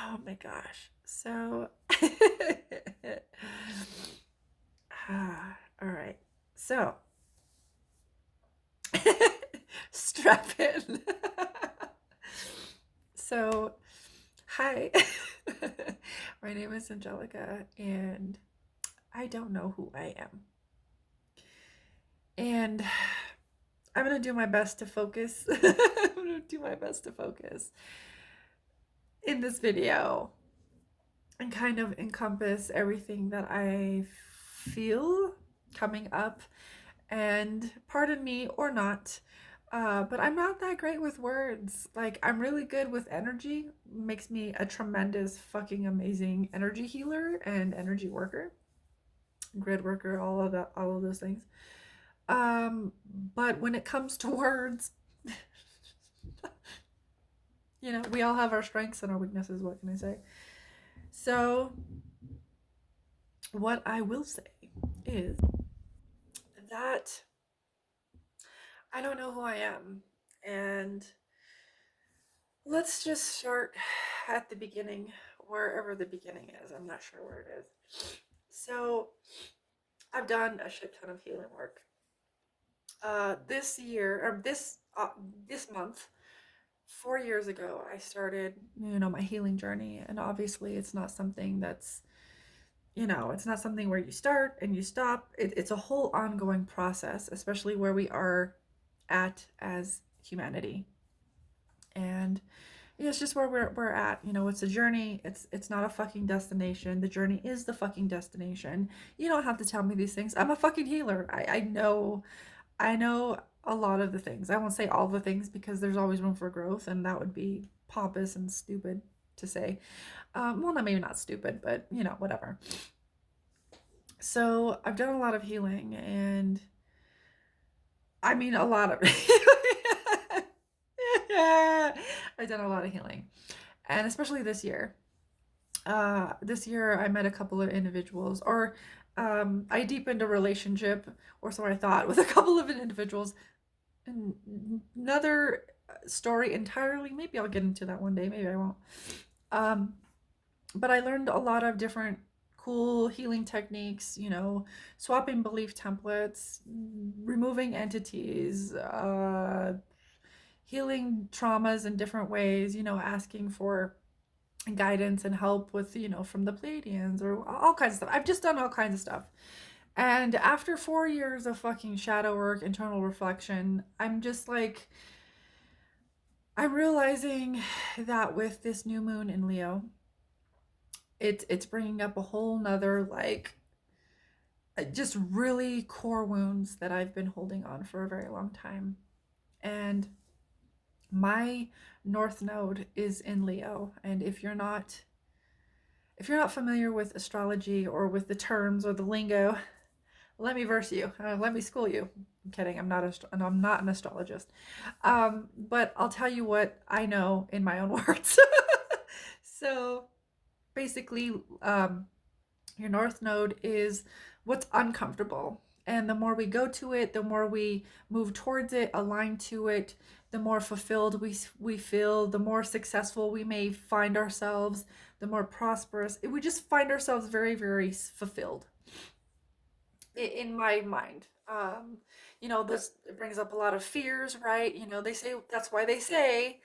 Oh my gosh. So, all right. So, strap in. So, hi. My name is Angelica, and I don't know who I am. And I'm going to do my best to focus. I'm going to do my best to focus in this video and kind of encompass everything that I feel coming up. And pardon me or not, but I'm not that great with words. Like, I'm really good with energy. Makes me a tremendous, fucking amazing energy healer and energy worker, grid worker, all of those things. But when it comes to words, we all have our strengths and our weaknesses. What can I say? So, what I will say is that I don't know who I am. And let's just start at the beginning, wherever the beginning is. I'm not sure where it is. So, I've done a shit ton of healing work. This year, or this month, 4 years ago, I started, my healing journey. And obviously, it's not something that's, it's not something where you start and you stop. It's a whole ongoing process, especially where we are at as humanity. And it's just where we're at. It's a journey. It's not a fucking destination. The journey is the fucking destination. You don't have to tell me these things. I'm a fucking healer. I know a lot of the things. I won't say all the things because there's always room for growth, and that would be pompous and stupid to say. Well, not maybe not stupid, but whatever. So I've done a lot of healing, and I mean a lot of I've done a lot of healing, and especially this year. This year I met a couple of individuals, or I deepened a relationship, or so I thought, with a couple of individuals. And another story entirely. Maybe I'll get into that one day. Maybe I won't. Um, but I learned a lot of different cool healing techniques, swapping belief templates, removing entities, healing traumas in different ways, asking for guidance and help with, from the Pleiadians or all kinds of stuff. I've just done all kinds of stuff. And after 4 years of fucking shadow work, internal reflection, I'm just like, I'm realizing that with this new moon in Leo, it's bringing up a whole nother, like, just really core wounds that I've been holding on for a very long time. And my North Node is in Leo, and if you're not familiar with astrology or with the terms or the lingo, let me verse you. Let me school you. I'm kidding. I'm not an astrologist. But I'll tell you what I know in my own words. So basically, your North Node is what's uncomfortable. And the more we go to it, the more we move towards it, align to it, the more fulfilled we feel, the more successful we may find ourselves, the more prosperous. We just find ourselves very, very fulfilled in my mind. This it brings up a lot of fears, right? They say that's why they say.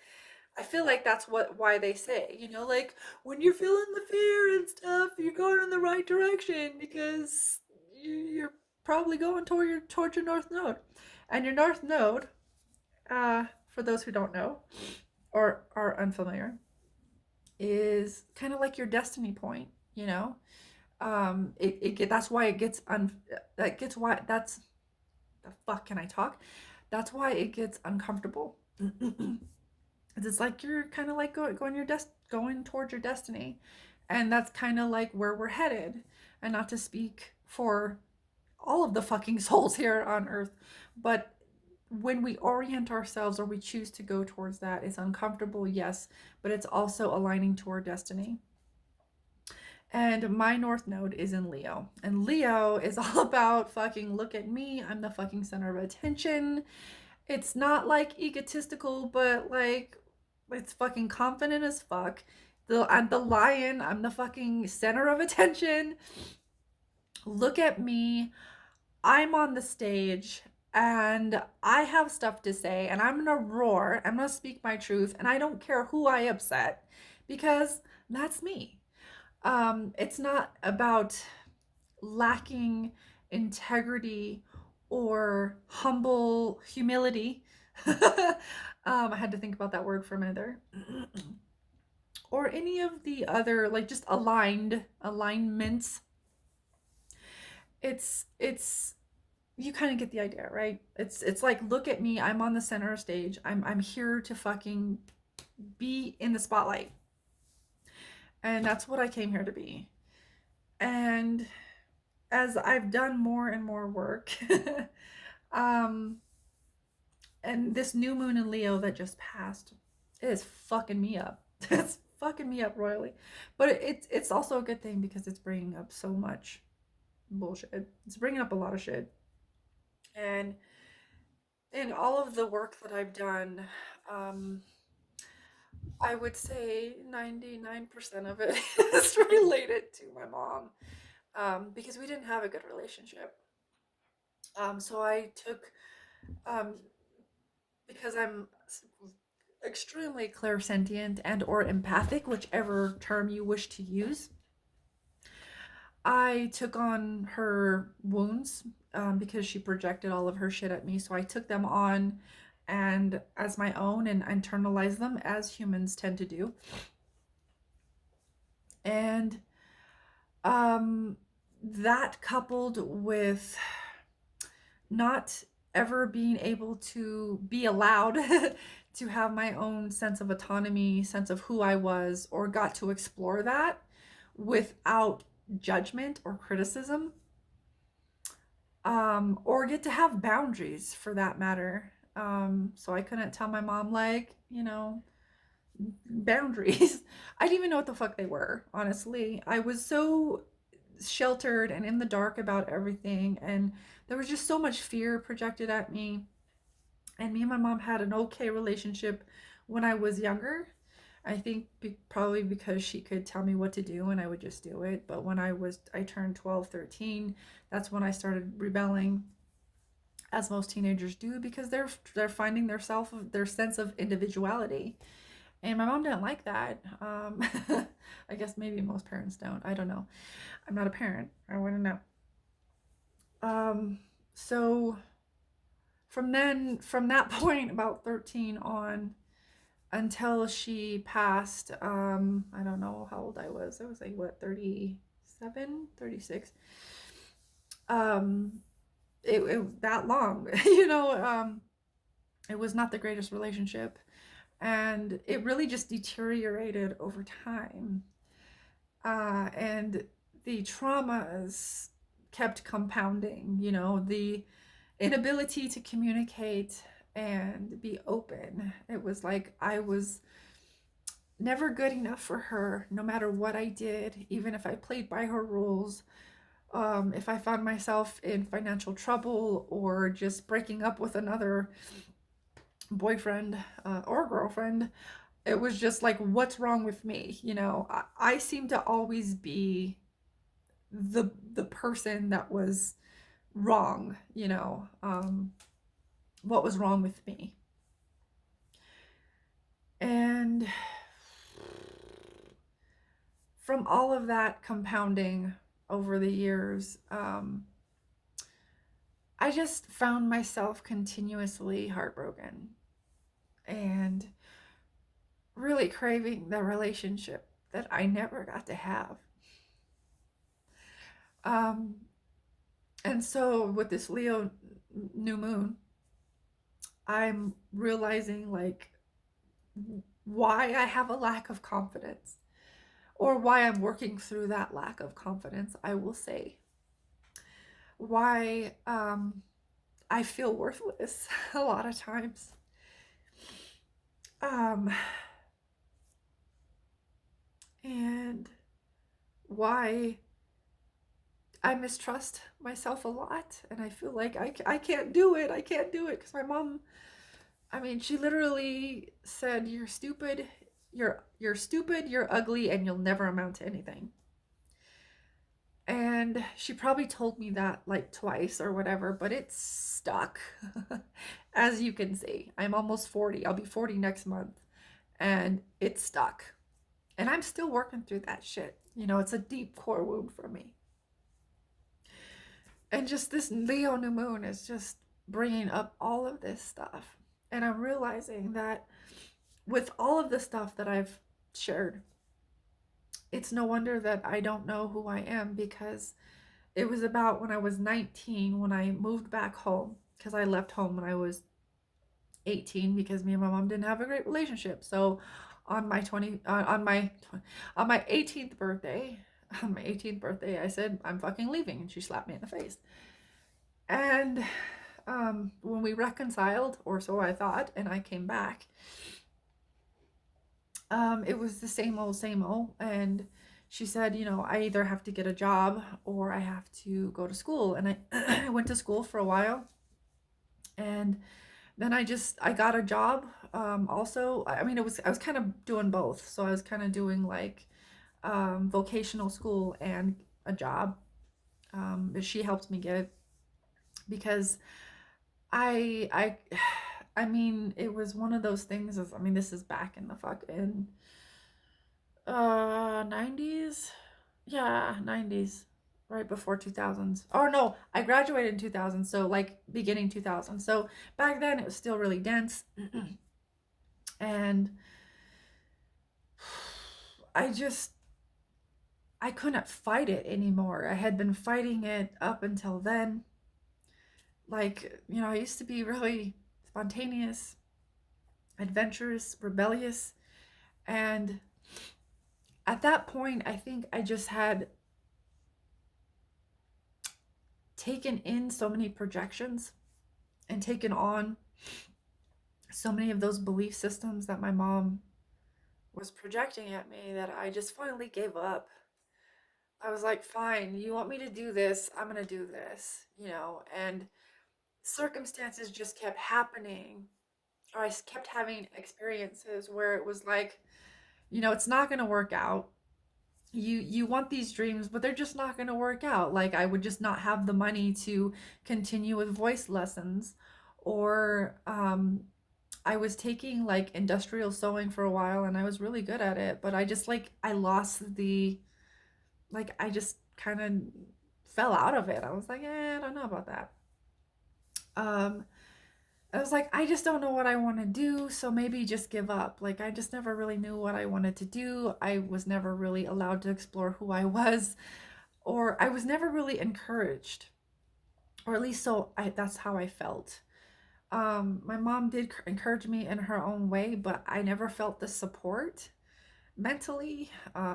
I feel like that's why they say, like, when you're feeling the fear and stuff, you're going in the right direction because you're probably going toward your North Node, and your North Node, for those who don't know or are unfamiliar, is kind of like your destiny point. That's why it gets that gets why that's the fuck can I talk? That's why it gets uncomfortable. It's like you're kind of like going towards your destiny, and that's kind of like where we're headed. And not to speak for all of the fucking souls here on Earth, but when we orient ourselves or we choose to go towards that, it's uncomfortable, yes, but it's also aligning to our destiny. And my North Node is in Leo. And Leo is all about fucking look at me. I'm the fucking center of attention. It's not like egotistical, but like it's fucking confident as fuck. I'm the lion. I'm the fucking center of attention. Look at me. I'm on the stage and I have stuff to say and I'm gonna roar. I'm gonna speak my truth and I don't care who I upset because that's me. It's not about lacking integrity or humble humility. I had to think about that word for a minute there. Or any of the other, like, just alignments. It's you kind of get the idea, right? It's like, look at me, I'm on the center stage. I'm here to fucking be in the spotlight. And that's what I came here to be. And as I've done more and more work, um, and this new moon in Leo that just passed, it is fucking me up. It's fucking me up royally. But it's also a good thing because it's bringing up so much bullshit. It's bringing up a lot of shit. And in all of the work that I've done, um, I would say 99% of it is related to my mom, because we didn't have a good relationship. So I took, um, because I'm extremely clairsentient and or empathic, whichever term you wish to use, I took on her wounds, because she projected all of her shit at me. So I took them on and as my own and internalized them as humans tend to do. And um, that coupled with not ever being able to be allowed to have my own sense of autonomy, sense of who I was, or got to explore that without judgment or criticism, or get to have boundaries for that matter. So I couldn't tell my mom, like, boundaries. I didn't even know what the fuck they were, honestly. I was so sheltered and in the dark about everything, and there was just so much fear projected at me. And me and my mom had an okay relationship when I was younger. I think probably because she could tell me what to do and I would just do it. But when I turned 12, 13, that's when I started rebelling, as most teenagers do, because they're finding their sense of individuality. And my mom didn't like that. I guess maybe most parents don't. I don't know. I'm not a parent. I wouldn't know. Um, so from that point, about 13 on, until she passed, I don't know how old I was. I was like, what, 37, 36. Um, that long, it was not the greatest relationship. And it really just deteriorated over time. And the traumas kept compounding, the inability to communicate and be open. It was like I was never good enough for her, no matter what I did, even if I played by her rules. If I found myself in financial trouble or just breaking up with another boyfriend, or girlfriend, it was just like, what's wrong with me? I seem to always be the person that was wrong. What was wrong with me? And from all of that compounding over the years, I just found myself continuously heartbroken and really craving the relationship that I never got to have. Um, and so with this Leo new moon, I'm realizing, like, why I have a lack of confidence, or why I'm working through that lack of confidence, I will say. Why I feel worthless a lot of times. Um, and why I mistrust myself a lot, and I feel like I can't do it. I can't do it because my mom, I mean, she literally said, "You're stupid. you're stupid, you're ugly, and you'll never amount to anything. And she probably told me that like twice or whatever, but it's stuck. As you can see, I'm almost 40. I'll be 40 next month, and it's stuck. And I'm still working through that shit. You know, it's a deep core wound for me. And just this Leo new moon is just bringing up all of this stuff. And I'm realizing that with all of the stuff that I've shared, it's no wonder that I don't know who I am, because it was about when I was 19 when I moved back home, because I left home when I was 18 because me and my mom didn't have a great relationship. So on my 20 on my 18th birthday, on my 18th birthday, I said I'm fucking leaving, and she slapped me in the face. And when we reconciled, or so I thought, and I came back, it was the same old. And she said, you know, I either have to get a job or I have to go to school. And I, I went to school for a while. And then I got a job. Also, I mean, I was kind of doing both. So I was kind of doing like vocational school and a job. She helped me get it because I I mean, it was one of those things. I mean, this is back in the fucking 90s. Yeah, 90s. Right before 2000s. Or no, I graduated in 2000, so like beginning 2000. So back then it was still really dense. And I just I couldn't fight it anymore. I had been fighting it up until then. Like, you know, I used to be really spontaneous, adventurous, rebellious, and at that point I think I just had taken in so many projections and taken on so many of those belief systems that my mom was projecting at me that I just finally gave up. I was like, fine, you want me to do this, I'm gonna do this, you know, and circumstances just kept happening, or I kept having experiences where it was like, you know, it's not gonna work out. You want these dreams, but they're just not gonna work out. Like I would just not have the money to continue with voice lessons, or I was taking like industrial sewing for a while and I was really good at it, but I just like I lost the like I just kind of fell out of it. I was like, I don't know about that. Um, I was like, I just don't know what I want to do, so maybe just give up. Like I just never really knew what I wanted to do. I was never really allowed to explore who I was, or I was never really encouraged, or at least that's how I felt. My mom did encourage me in her own way, but I never felt the support mentally,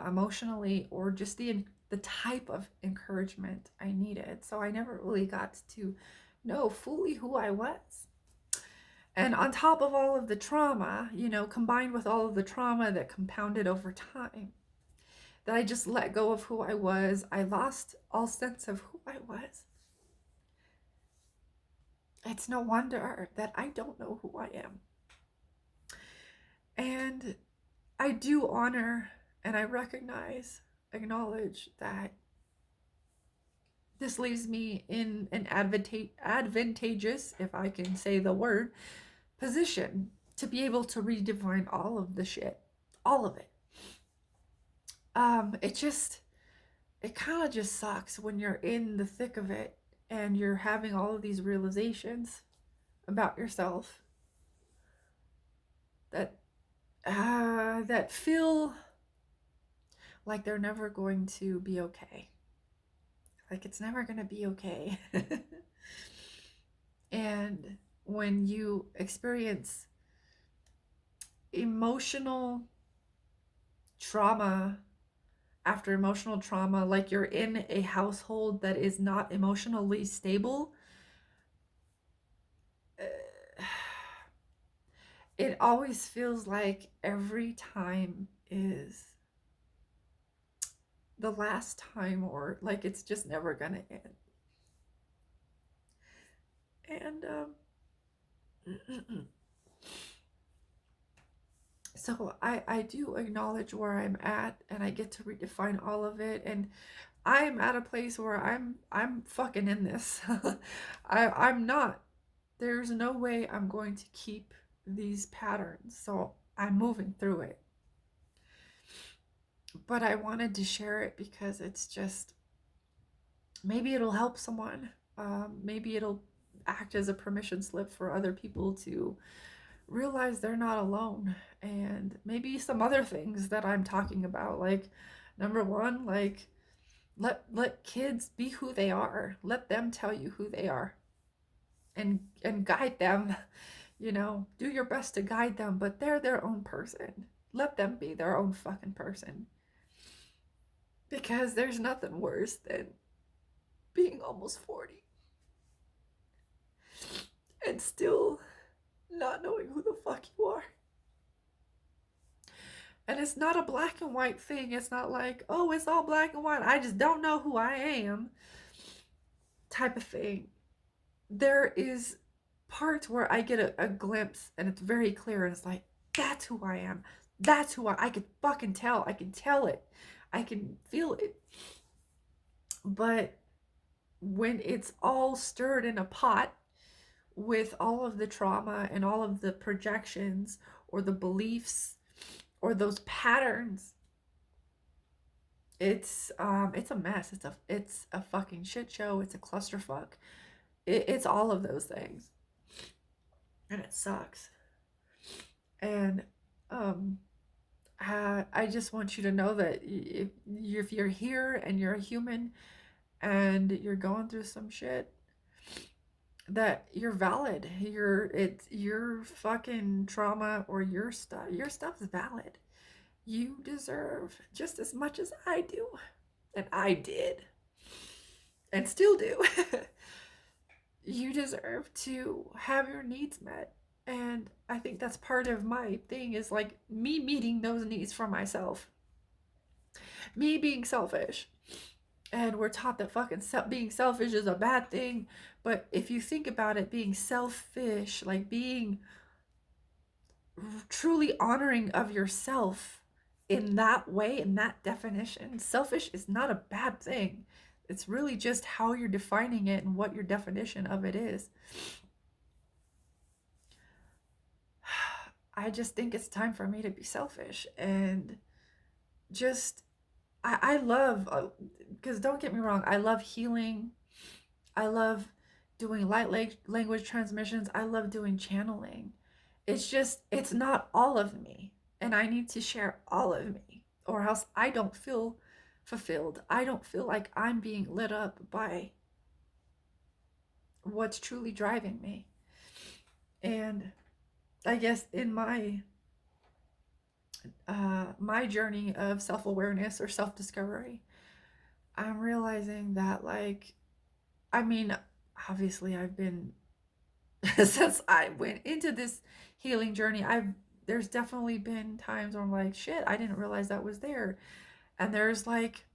emotionally, or just the type of encouragement I needed. So I never really got to know fully who I was. And on top of all of the trauma, you know, combined with all of the trauma that compounded over time, that I just let go of who I was. I lost all sense of who I was. It's no wonder that I don't know who I am. And I do honor and I recognize, acknowledge that this leaves me in an advantageous, if I can say the word, position to be able to redefine all of the shit, all of it. It just, it kind of just sucks when you're in the thick of it and you're having all of these realizations about yourself that that feel like they're never going to be okay. Like it's never going to be okay. And when you experience emotional trauma after emotional trauma, like you're in a household that is not emotionally stable, it always feels like every time is the last time, or like it's just never gonna end. And So I do acknowledge where I'm at, and I get to redefine all of it, and I'm at a place where I'm fucking in this. I'm not. There's no way I'm going to keep these patterns. So I'm moving through it. But I wanted to share it because it's just, maybe it'll help someone. Maybe it'll act as a permission slip for other people to realize they're not alone. And maybe some other things that I'm talking about, like, number one, like, let kids be who they are. Let them tell you who they are, and guide them. Do your best to guide them, but they're their own person. Let them be their own fucking person. Because there's nothing worse than being almost 40 and still not knowing who the fuck you are. And it's not a black and white thing. It's not like, oh, it's all black and white, I just don't know who I am type of thing. There is parts where I get a glimpse and it's very clear, and it's like, that's who I am. That's who I can fucking tell. I can tell it. I can feel it. But when it's all stirred in a pot with all of the trauma and all of the projections or the beliefs or those patterns, it's a mess. It's a fucking shit show. It's a clusterfuck. It's all of those things, and it sucks. And I just want you to know that if you're here and you're a human and you're going through some shit, that you're valid. Your fucking trauma or your stuff's valid. You deserve just as much as I do, and I did, and still do. You deserve to have your needs met. And I think that's part of my thing, is like me meeting those needs for myself. Me being selfish. And we're taught that fucking being selfish is a bad thing. But if you think about it, being selfish, like being truly honoring of yourself in that way, in that definition, selfish is not a bad thing. It's really just how you're defining it and what your definition of it is. I just think it's time for me to be selfish and just, I love, because don't get me wrong, I love healing. I love doing light language transmissions. I love doing channeling. It's just, it's not all of me. And I need to share all of me, or else I don't feel fulfilled. I don't feel like I'm being lit up by what's truly driving me. And I guess in my journey of self-awareness or self-discovery, I'm realizing that, like, I mean, obviously I've been since I went into this healing journey, there's definitely been times where I'm like, shit, I didn't realize that was there. And there's like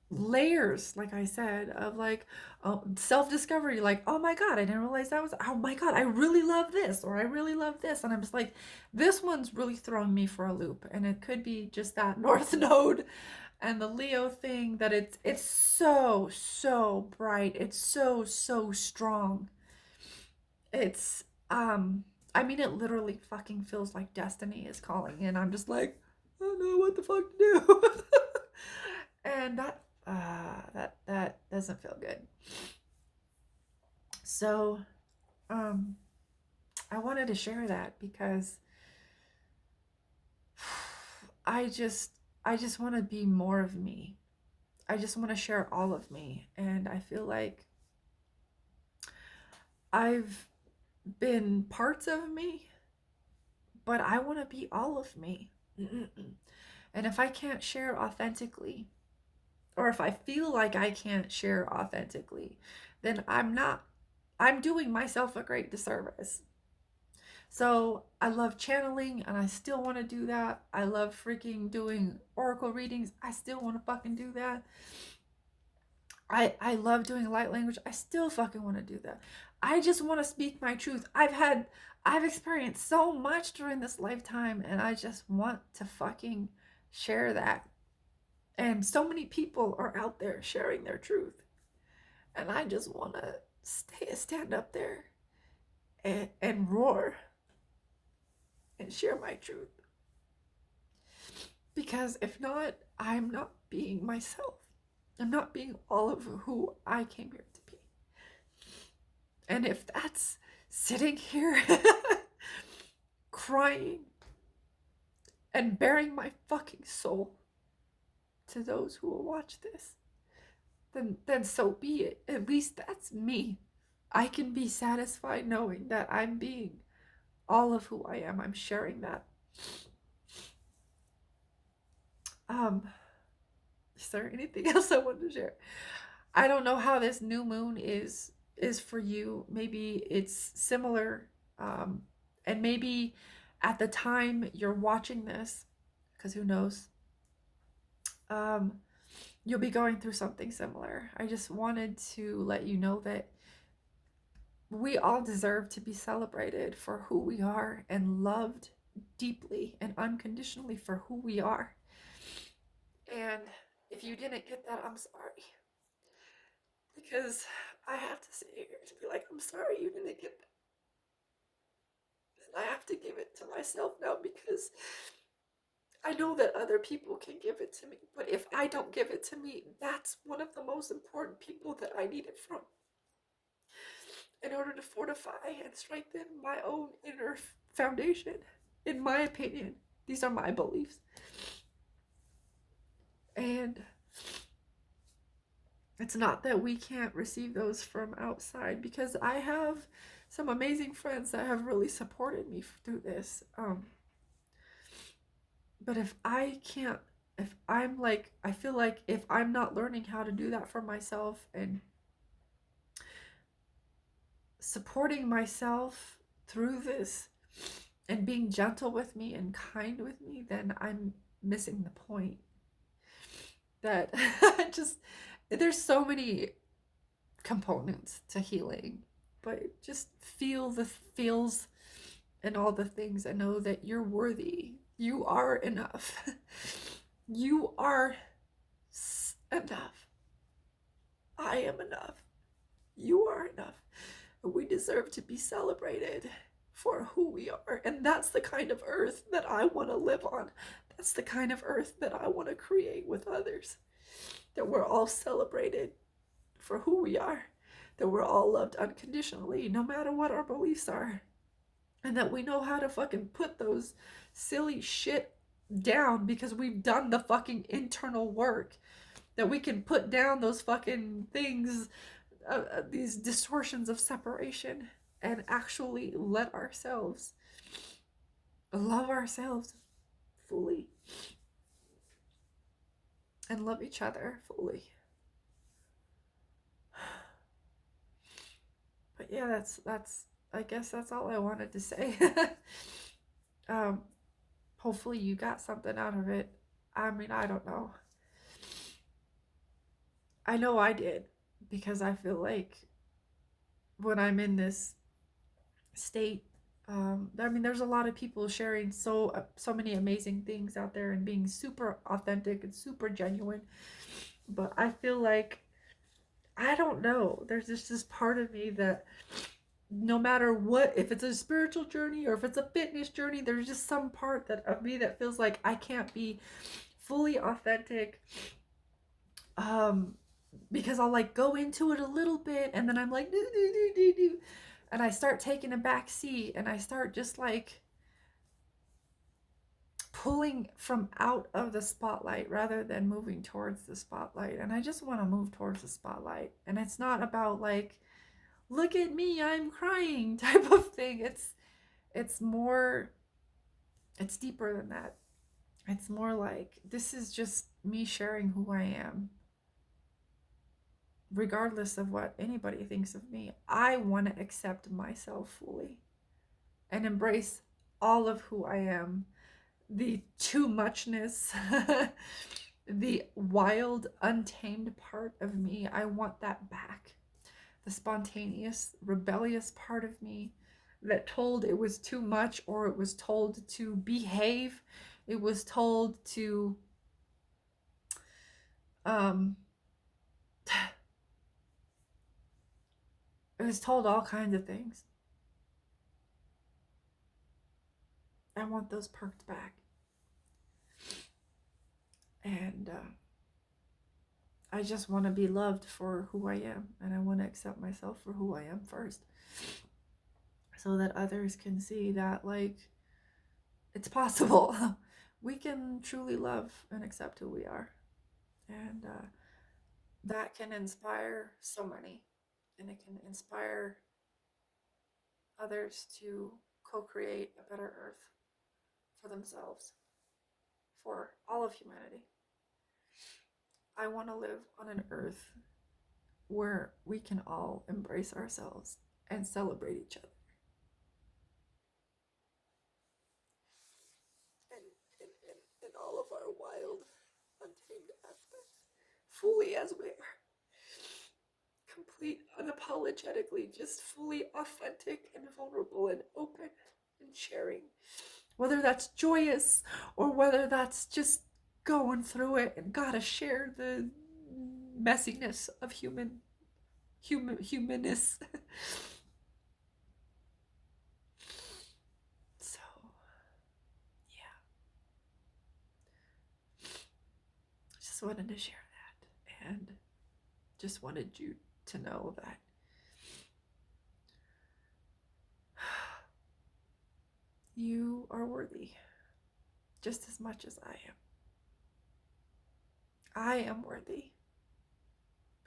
layers, like I said, of like, oh, self-discovery, like, oh my god, I didn't realize that was, oh my god, I really love this, or I really love this. And I'm just like, this one's really throwing me for a loop. And it could be just that North Node and the Leo thing, that it's so bright, it's so strong. It's I mean, it literally fucking feels like destiny is calling, and I'm just like, I don't know what the fuck to do. And that doesn't feel good. So I wanted to share that because I just want to be more of me. I just want to share all of me, and I feel like I've been parts of me, but I want to be all of me. And if I can't share authentically, or if I feel like I can't share authentically, then I'm doing myself a great disservice. So I love channeling, and I still want to do that. I love freaking doing oracle readings. I still want to fucking do that. I love doing light language. I still fucking want to do that. I just want to speak my truth. I've experienced so much during this lifetime, and I just want to fucking share that. And so many people are out there sharing their truth, and I just want to stand up there and roar and share my truth. Because if not, I'm not being myself. I'm not being all of who I came here to be. And if that's sitting here crying and bearing my fucking soul to those who will watch this, then so be it. At least that's me. I can be satisfied knowing that I'm being all of who I am. I'm sharing that. Is there anything else I wanted to share? I don't know how this new moon is for you. Maybe it's similar, and maybe at the time you're watching this, because who knows, um, you'll be going through something similar. I just wanted to let you know that we all deserve to be celebrated for who we are and loved deeply and unconditionally for who we are. And if you didn't get that, I'm sorry. Because I have to sit here to be like, I'm sorry you didn't get that. And I have to give it to myself now because I know that other people can give it to me. But if I don't give it to me, that's one of the most important people that I need it from. In order to fortify and strengthen my own inner foundation, in my opinion. These are my beliefs. And it's not that we can't receive those from outside, because I have some amazing friends that have really supported me through this. But if I can't, if I'm like, I feel like if I'm not learning how to do that for myself and supporting myself through this and being gentle with me and kind with me, then I'm missing the point. That just, there's so many components to healing, but just feel the feels and all the things and know that you're worthy. You are enough. You are enough. I am enough. You are enough. We deserve to be celebrated for who we are. And that's the kind of earth that I want to live on. That's the kind of earth that I want to create with others. That we're all celebrated for who we are. That we're all loved unconditionally, no matter what our beliefs are. And that we know how to fucking put those silly shit down because we've done the fucking internal work. That we can put down those fucking things, these distortions of separation, and actually let ourselves love ourselves fully and love each other fully. But yeah, that's I guess that's all I wanted to say. um Hopefully you got something out of it. I mean, I don't know. I know I did, because I feel like when I'm in this state, I mean, there's a lot of people sharing so many amazing things out there and being super authentic and super genuine. But I feel like, I don't know, there's just this part of me that no matter what, if it's a spiritual journey or if it's a fitness journey, there's just some part that of me that feels like I can't be fully authentic, because I'll like go into it a little bit and then I'm like do, and I start taking a back seat and I start just like pulling from out of the spotlight rather than moving towards the spotlight. And I just want to move towards the spotlight. And it's not about like, look at me, I'm crying type of thing. It's more, it's deeper than that. It's more like, this is just me sharing who I am. Regardless of what anybody thinks of me, I want to accept myself fully and embrace all of who I am. The too muchness, the wild, untamed part of me, I want that back. The spontaneous, rebellious part of me, that told it was too much, or it was told to behave, it was told to um it was told all kinds of things. I want those perks back. And I just want to be loved for who I am, and I want to accept myself for who I am first, so that others can see that, like, it's possible. We can truly love and accept who we are, and that can inspire so many, and it can inspire others to co-create a better earth for themselves, for all of humanity. I want to live on an earth where we can all embrace ourselves and celebrate each other. In all of our wild, untamed aspects, fully as we are. Complete, unapologetically, just fully authentic and vulnerable and open and sharing. Whether that's joyous or whether that's just going through it and gotta share the messiness of humanness. So, yeah, just wanted to share that, and just wanted you to know that you are worthy just as much as I am. I am worthy,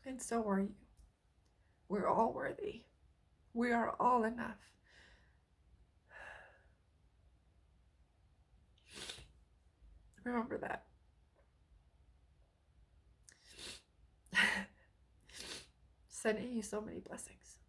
and so are you. We're all worthy. We are all enough. Remember that. Sending you so many blessings.